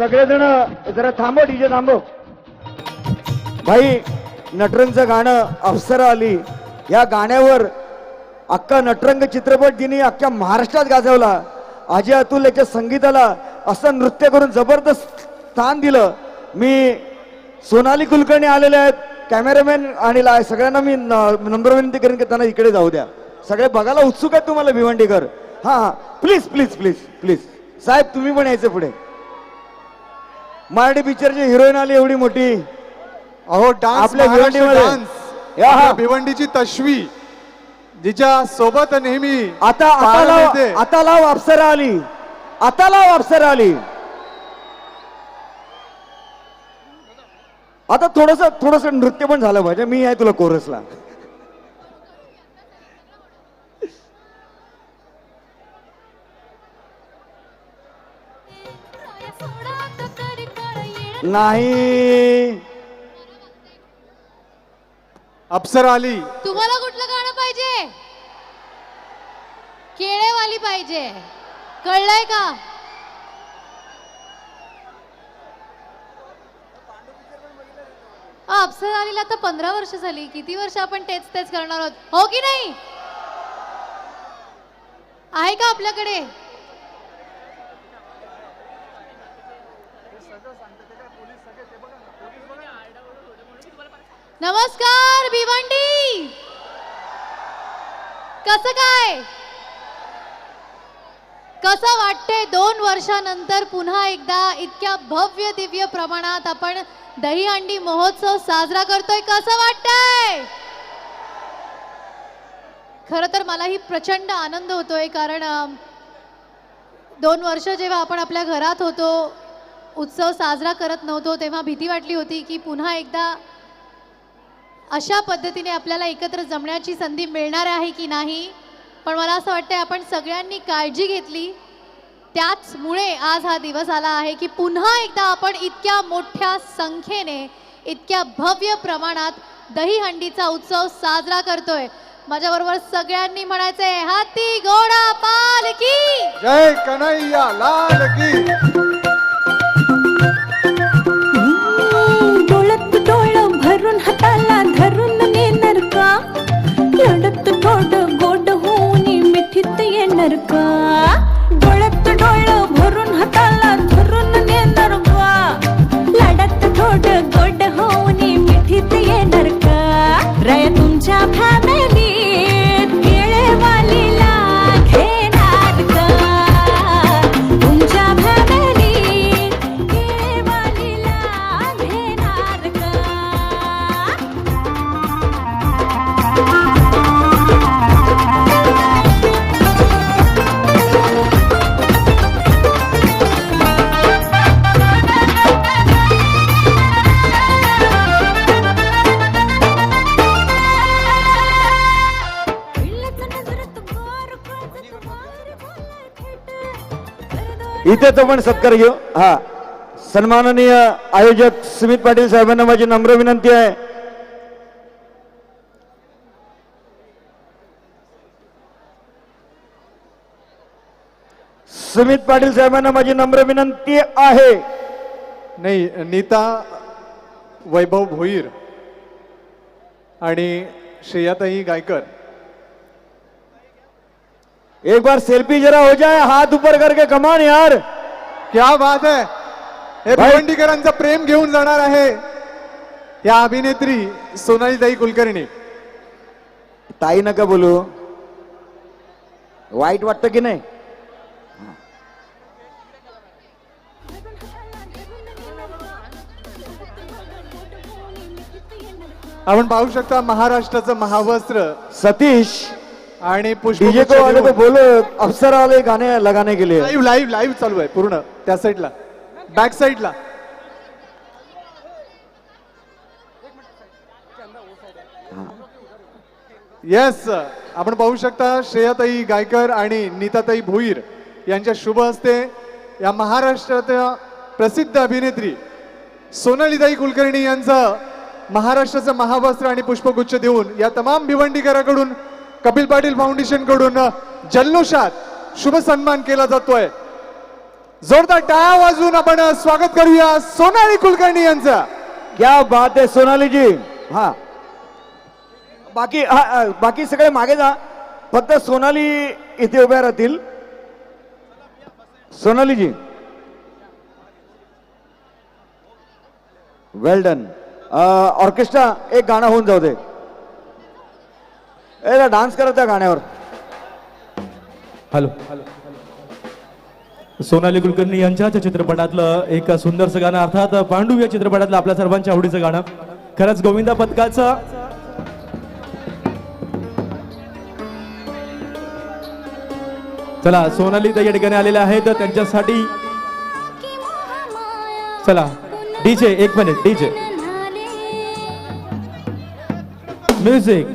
सगळेजण जरा थांबव, डीजे थांबव. भाई नटरंगचं गाणं अप्सरा आली, या गाण्यावर अख्खा नटरंग चित्रपट जिने अख्ख्या महाराष्ट्रात गाजवला. अजय अतुल याच्या संगीताला असं नृत्य करून जबरदस्त स्थान दिलं. मी सोनाली कुलकर्णी आलेले आहेत, कॅमेरामॅन आणि सगळ्यांना मी नम्र विनंती करेन की त्यांना इकडे जाऊ द्या. सगळे बघायला उत्सुक आहेत तुम्हाला भिवंडीकर. हा हा, प्लीज प्लीज प्लीज प्लीज साहेब तुम्ही पण यायचं पुढे. मराठी पिक्चरची हिरोईन आली एवढी मोठी. अहो डान्स आपल्या भिवंडीमध्ये. या हा भिवंडीची तश्वी जिच्या सोबत नेहमी आता आता लाव अप्सरा आली, आता लाव अप्सरा आली. आता थोडस नृत्य पण झालं पाहिजे. मी आहे तुला कोरसला. नाही अप्सरा आली. तुम्हाला कुठलं गाणं पाहिजे? केळेवाली पाहिजे, कळलंय का? अप्सरा आलीला आता 15 वर्ष झाली. किती वर्ष आपण तेच तेच करणार आहोत, हो की नाही? आहे का आपल्याकडे? नमस्कार भिवंडी, कसं काय, कसं वाटतंय 2 वर्षानंतर पुन्हा एकदा इतक्या भव्य दिव्य प्रमाणात आपण दहीहंडी महोत्सव साजरा करतोय? कसं वाटतंय? खरं तर मलाही प्रचंड आनंद होतोय, कारण 2 वर्ष जेव्हा आपण आपल्या घरात होतो, उत्सव साजरा करत नव्हतो, तेव्हा भीती वाटली होती की पुन्हा एकदा अशा पद्धतीने आपल्याला एकत्र जमण्याची संधी मिळणार आहे की नाही. पण मला असं वाटतंय आपण सगळ्यांनी काळजी घेतली, त्याचमुळे आज हा दिवस आला आहे की पुन्हा एकदा आपण इतक्या मोठ्या संख्येने इतक्या भव्य प्रमाणात दहीहंडीचा उत्सव साजरा करतोय. माझ्याबरोबर सगळ्यांनी म्हणायचंय, हाती घोडा पालकी जय कन्हैया लाल की. डोळ्यात डोळ भरून हाताला धरून नेणार का? लढत थोड गोड होऊन मिठीत येणार का? डोळ्यात डोळ भरून हाताला धरून नेणार का? लढत थोड गोड होऊन मिठीत येणार का? राय तुमच्या फॅमिलीत केळेवालीला घेणार का? तुमच्या फॅमिलीत केळेवालीला घेणार का? इथे तो पण सत्कार घेऊ. हा, सन्माननीय आयोजक सुमित पाटील साहेबांना माझी नम्र विनंती आहे. सुमित पाटील साहेबांना माझी नम्र विनंती आहे. नाही, नीता वैभव भोईर आणि श्रेयाताई गायकर. एक बार सेल्फी जरा हो जाए, हाथ ऊपर करके कमान यार. क्या बात है. हे भाई- भिवंडीकरांचं प्रेम घेऊन जाणार आहे या अभिनेत्री सोनालीताई कुलकर्णी. ताई नका बोलू, वाईट वाटतं की नाही? आपण पाहू शकता महाराष्ट्राचं महावस्त्र सतीश आणि डीजे को वाले को बोलो अफसर वाले गाने लगाने के लिए. लाईव्ह लाईव्ह लाईव्ह चालू आहे पूर्ण त्या साईडला, बॅक साईडला. येस, आपण पाहू शकता श्रेयाताई गायकर आणि नीताताई भोईर यांच्या शुभ हस्ते या महाराष्ट्राच्या प्रसिद्ध अभिनेत्री सोनालीताई कुलकर्णी यांचं महाराष्ट्राचं महावस्त्र आणि पुष्पगुच्छ देऊन या तमाम भिवंडीकरांकडून कपिल पाटील फाउंडेशन कडून जल्लोषात शुभ सन्मान केला जातोय. जोरदार टाळ्या वाजवून आपण स्वागत करूया सोनाली कुलकर्णी यांचं. क्या बात आहे सोनालीजी. हा बाकी सगळे मागे जा, फक्त सोनाली इथे उभ्या राहतील. सोनालीजी वेल डन. ऑर्केस्ट्रा एक गाणं होऊन जाऊ दे. डान्स करत त्या गाण्यावर. हॅलो. सोनाली कुलकर्णी यांच्याच चित्रपटातलं एक सुंदरसं गाणं, अर्थात पांडू या चित्रपटातलं आपल्या सर्वांच्या आवडीचं गाणं. खरंच गोविंदा पथकाचं चला सोनाली तर या ठिकाणी आलेल्या आहेत त्यांच्यासाठी. चला डीजे, एक मिनिट डीजे म्युझिक.